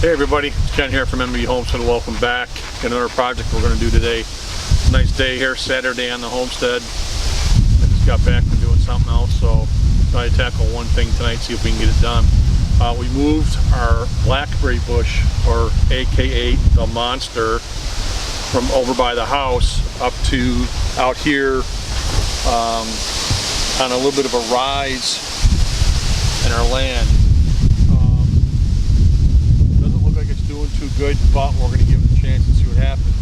Hey everybody, it's Ken here from MB Homestead. Welcome back. Got another project we're going to do today. Nice day here, Saturday on the homestead. I just got back from doing something else, so try to tackle one thing tonight, see if we can get it done. We moved our blackberry bush, or AKA the monster, from over by the house up to out here on a little bit of a rise in our land. Doing too good, but we're going to give it a chance and see what happens.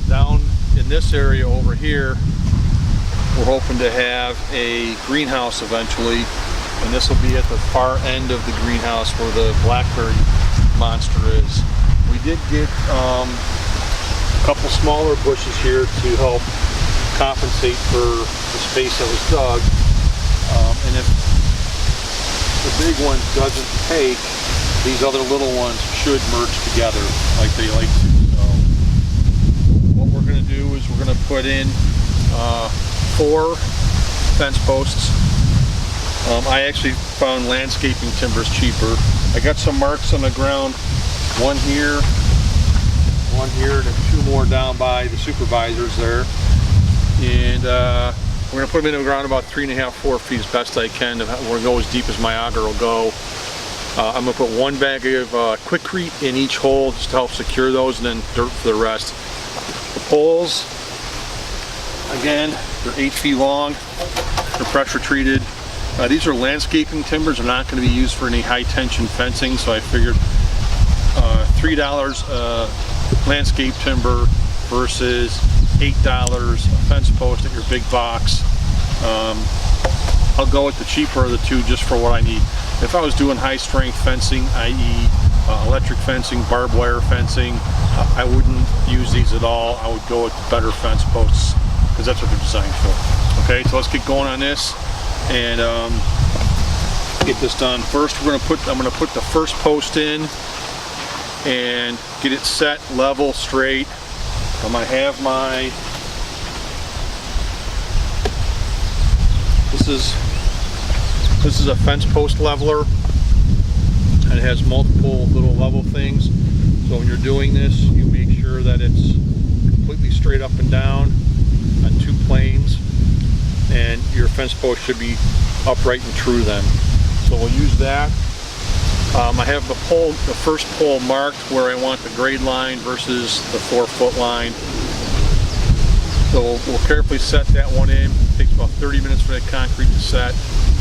Down in this area over here, we're hoping to have a greenhouse eventually, and this will be at the far end of the greenhouse where the blackberry monster is. We did get a couple smaller bushes here to help compensate for the space that was dug, and if the big one doesn't take, these other little ones should merge together like they like to. So what we're going to do is we're going to put in 4 fence posts. I actually found landscaping timbers cheaper. I got some marks on the ground, one here, and then 2 more down by the supervisors there. And we're going to put them in the ground about 3.5–4 feet as best I can. We're going to go as deep as my auger will go. I'm going to put 1 bag of Quikrete in each hole just to help secure those, and then dirt for the rest. The poles, again, they're 8 feet long. They're pressure treated. These are landscaping timbers. They're not going to be used for any high tension fencing, so I figured $3 landscape timber versus $8 a fence post at your big box. I'll go with the cheaper of the two just for what I need. If I was doing high strength fencing, i.e. electric fencing, barbed wire fencing, I wouldn't use these at all. I would go with better fence posts because that's what they're designed for. Okay, so let's get going on this and get this done. First, I'm going to put the first post in and get it set, level, straight. I'm going to have my, this is a fence post leveler, and it has multiple little level things. So when you're doing this, you make sure that it's completely straight up and down on 2 planes, and your fence post should be upright and true then. So we'll use that. I have the first pole marked where I want the grade line versus the 4-foot line. So we'll carefully set that one in. It takes about 30 minutes for that concrete to set.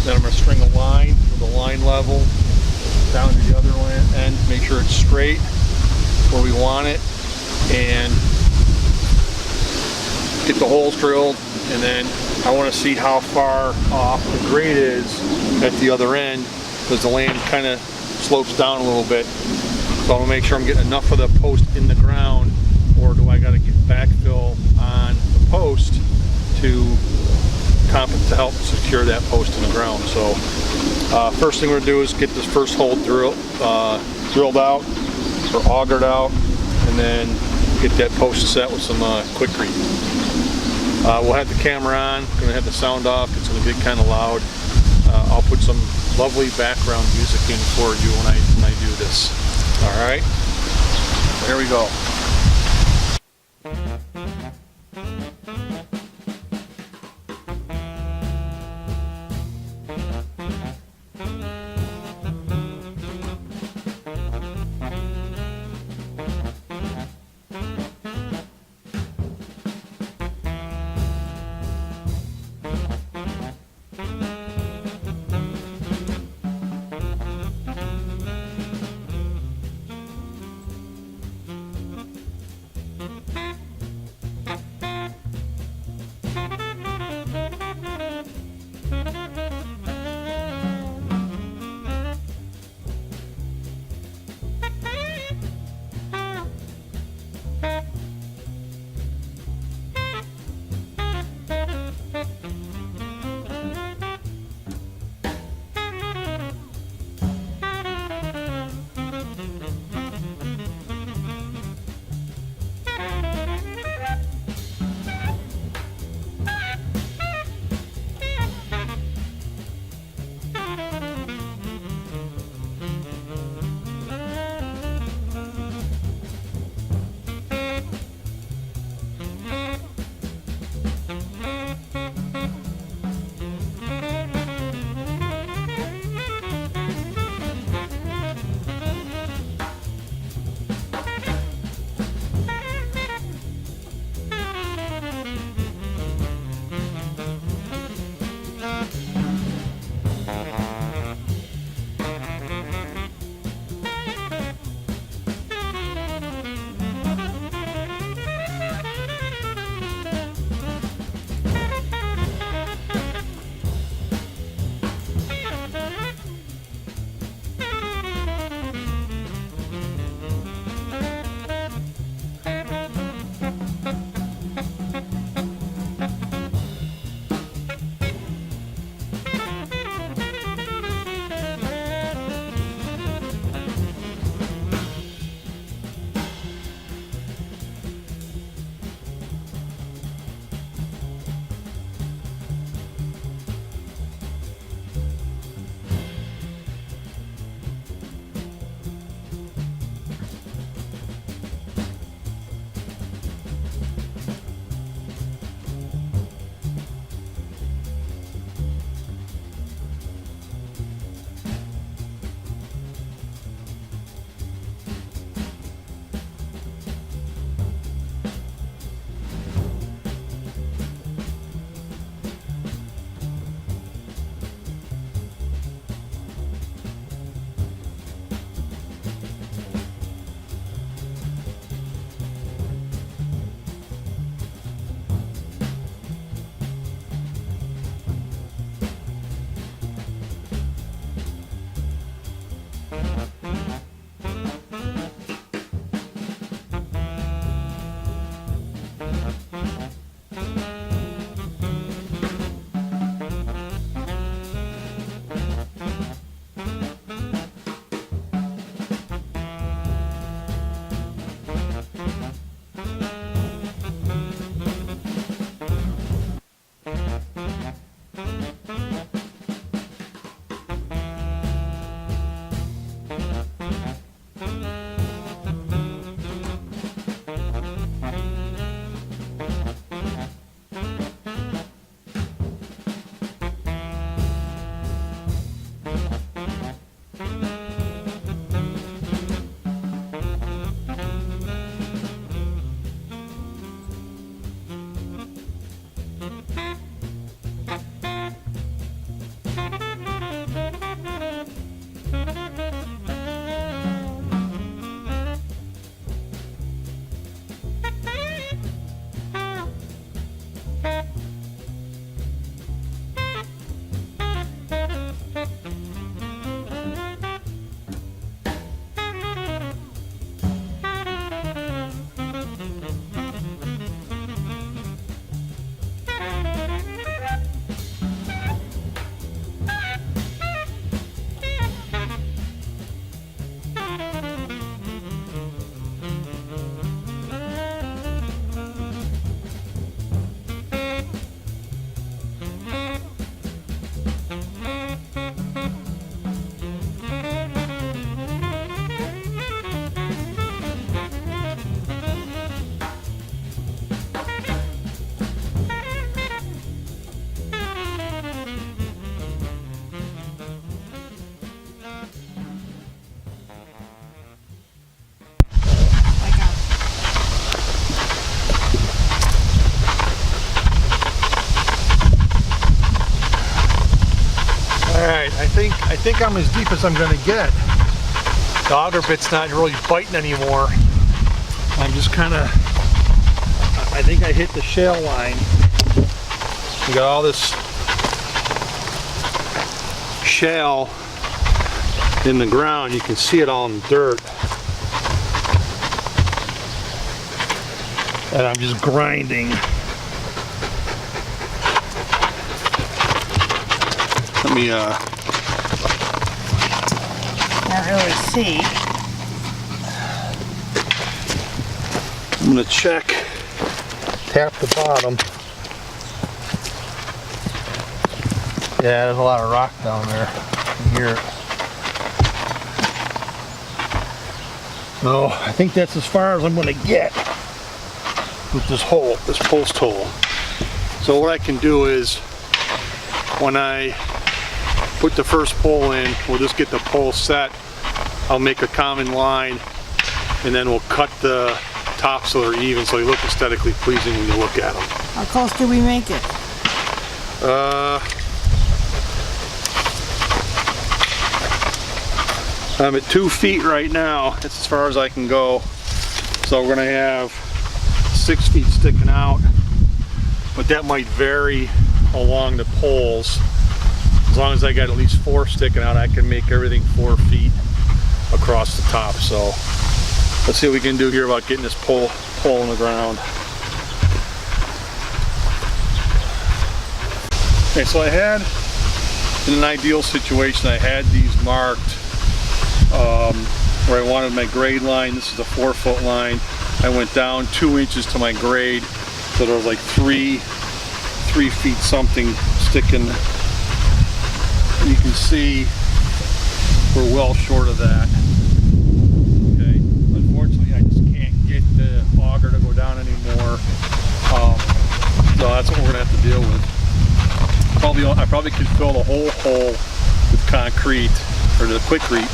Then I'm going to string a line with the line level down to the other end, make sure it's straight where we want it, and get the holes drilled. And then I want to see how far off the grade is at the other end, because the land kind of slopes down a little bit. So I want to make sure I'm getting enough of the post in the ground, or do I got to get backfill on the post to help secure that post in the ground. So first thing we're going to do is get this first hole drilled out or augered out, and then get that post set with some Quikrete. We'll have the camera on, going to have the sound off, it's going to get kind of loud. I'll put some lovely background music in for you when I do this. Alright, so here we go. I think I'm as deep as I'm gonna get. The auger bit's not really biting anymore. I'm just kind of, I think I hit the shale line. We got all this shale in the ground. You can see it all in the dirt. And I'm just grinding. Let me Can't really see. I'm gonna check, tap the bottom. Yeah, there's a lot of rock down there. You can hear it. No, I think that's as far as I'm gonna get with this hole, this post hole. So what I can do is, when I put the first pole in, we'll just get the pole set. I'll make a common line, and then we'll cut the tops so they're even, so they look aesthetically pleasing when you look at them. How close do we make it? I'm at 2 feet right now. That's as far as I can go. So we're gonna have 6 feet sticking out, but that might vary along the poles. As long as I got at least 4 sticking out, I can make everything 4 feet across the top. So let's see what we can do here about getting this pole in the ground. Okay, so I had, in an ideal situation, I had these marked where I wanted my grade line. This is a 4-foot line. I went down 2 inches to my grade, so there was like 3 feet something sticking. You can see we're well short of that. Okay, unfortunately I just can't get the auger to go down anymore. So that's what we're gonna have to deal with. I probably could fill the whole hole with concrete or the quikrete,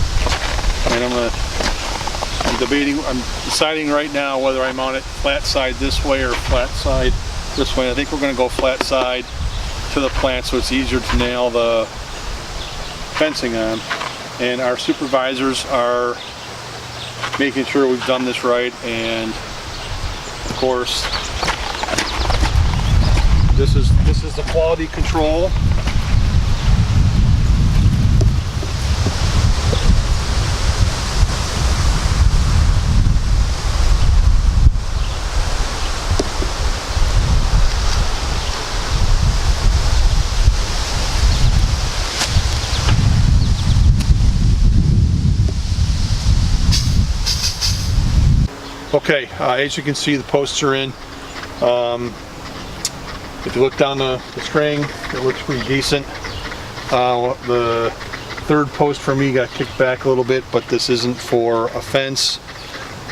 and I'm deciding right now whether I mount it flat side this way or flat side this way. I think we're gonna go flat side to the plant so it's easier to nail the fencing on, and our supervisors are making sure we've done this right, and of course this is the quality control. Okay, as you can see, the posts are in. If you look down the string, it looks pretty decent. The third post for me got kicked back a little bit, but this isn't for a fence.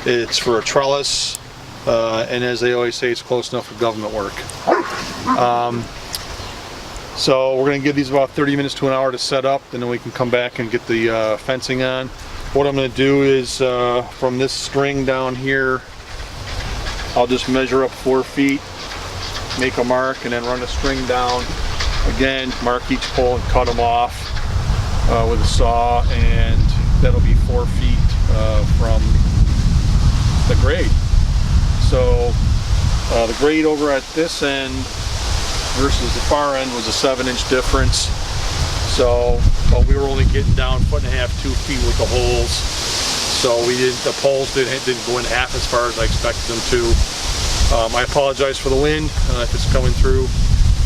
It's for a trellis, and as they always say, it's close enough for government work. So we're going to give these about 30 minutes to an hour to set up, and then we can come back and get the fencing on. What I'm going to do is, from this string down here, I'll just measure up 4 feet, make a mark, and then run a string down. Again, mark each pole and cut them off with a saw, and that'll be 4 feet from the grade. So the grade over at this end versus the far end was a 7-inch difference. So, but we were only getting down 1.5 to 2 feet with the holes. So the poles didn't go in half as far as I expected them to. I apologize for the wind if it's coming through.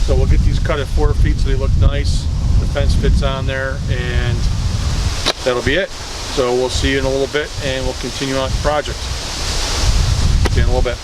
So we'll get these cut at 4 feet so they look nice. The fence fits on there, and that'll be it. So we'll see you in a little bit, and we'll continue on with the project. See you in a little bit.